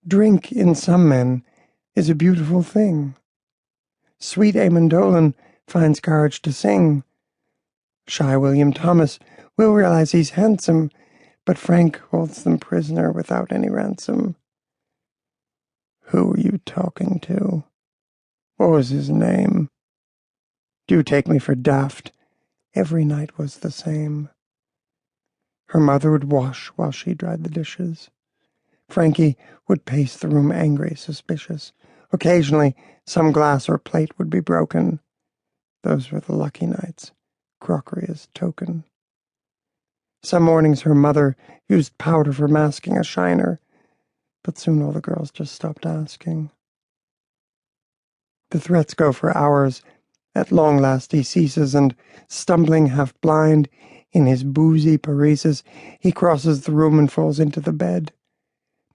Drink in some men is a beautiful thing. Sweet Eamon Dolan finds courage to sing. Shy William Thomas will realize he's handsome, but Frank holds them prisoner without any ransom. Who were you talking to? What was his name? Do you take me for daft? Every night was the same. Her mother would wash while she dried the dishes. Frankie would pace the room angry, suspicious. Occasionally, some glass or plate would be broken. Those were the lucky nights, crockery as token. Some mornings her mother used powder for masking a shiner, but soon all the girls just stopped asking. The threats go for hours. At long last he ceases, and, stumbling half-blind in his boozy paresis, he crosses the room and falls into the bed.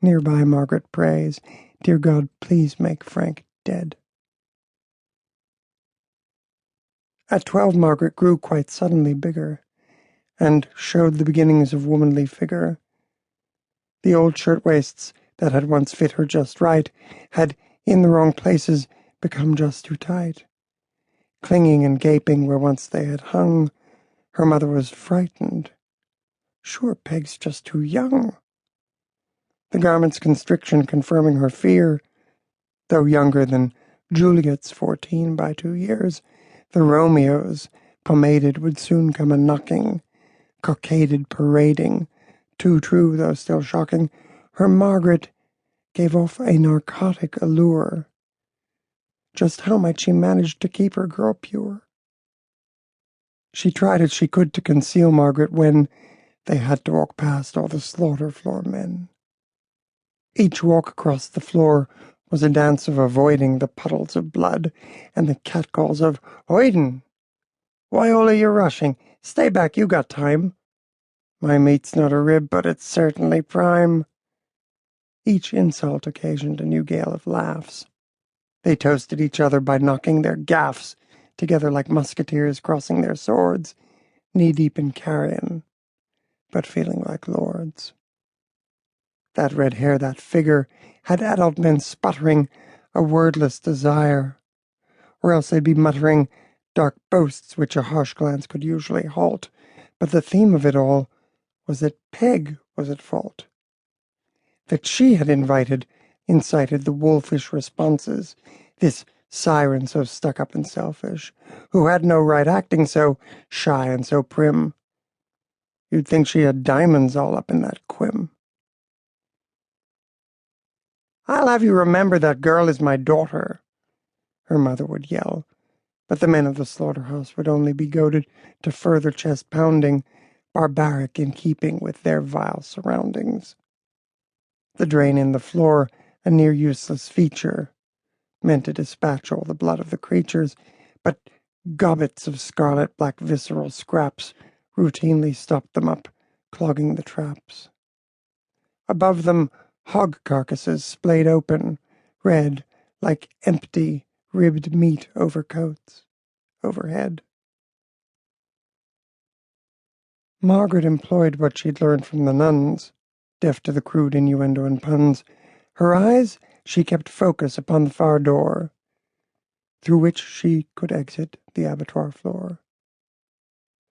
Nearby Margaret prays, "Dear God, please make Frank dead." At 12, Margaret grew quite suddenly bigger, and showed the beginnings of womanly figure. The old shirtwaists that had once fit her just right had, in the wrong places, become just too tight. Clinging and gaping where once they had hung, her mother was frightened. Sure, Peg's just too young. The garment's constriction confirming her fear. Though younger than Juliet's 14 by 2 years, the Romeos, pomaded, would soon come a-knocking, cockaded, parading. Too true, though still shocking, her Margaret gave off a narcotic allure. Just how might she manage to keep her girl pure? She tried as she could to conceal Margaret when they had to walk past all the slaughter floor men. Each walk across the floor was a dance of avoiding the puddles of blood and the catcalls of "Hoyden! Why all are you rushing? Stay back, you got time. My meat's not a rib, but it's certainly prime." Each insult occasioned a new gale of laughs. They toasted each other by knocking their gaffs together like musketeers crossing their swords, knee-deep in carrion, but feeling like lords. That red hair, that figure, had adult men sputtering a wordless desire, or else they'd be muttering dark boasts which a harsh glance could usually halt. But the theme of it all was that Peg was at fault. That she had incited the wolfish responses, this siren so stuck up and selfish, who had no right acting so shy and so prim. You'd think she had diamonds all up in that quim. "I'll have you remember that girl is my daughter," her mother would yell, but the men of the slaughterhouse would only be goaded to further chest-pounding, barbaric in keeping with their vile surroundings. The drain in the floor, a near-useless feature, meant to dispatch all the blood of the creatures, but gobbets of scarlet-black visceral scraps routinely stopped them up, clogging the traps. Above them, hog carcasses splayed open, red, like empty, ribbed meat overcoats, overhead. Margaret employed what she'd learned from the nuns, deaf to the crude innuendo and puns. Her eyes she kept focus upon the far door, through which she could exit the abattoir floor.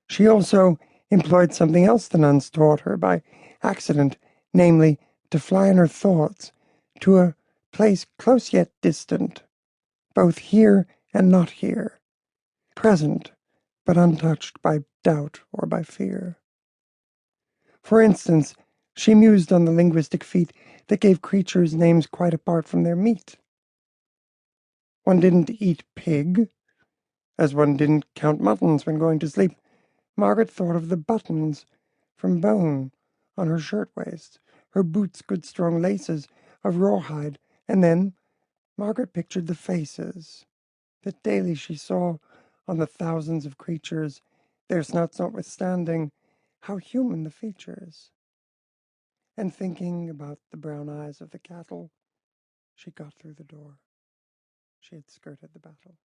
She also employed something else the nuns taught her by accident, namely, to fly in her thoughts to a place close yet distant, both here and not here, present but untouched by doubt or by fear. For instance, she mused on the linguistic feat that gave creatures names quite apart from their meat. One didn't eat pig, as one didn't count muttons when going to sleep. Margaret thought of the buttons from bone on her shirtwaist, her boots' good strong laces of rawhide, and then Margaret pictured the faces that daily she saw on the thousands of creatures, their snouts notwithstanding, how human the features. And thinking about the brown eyes of the cattle, she got through the door. She had skirted the battle.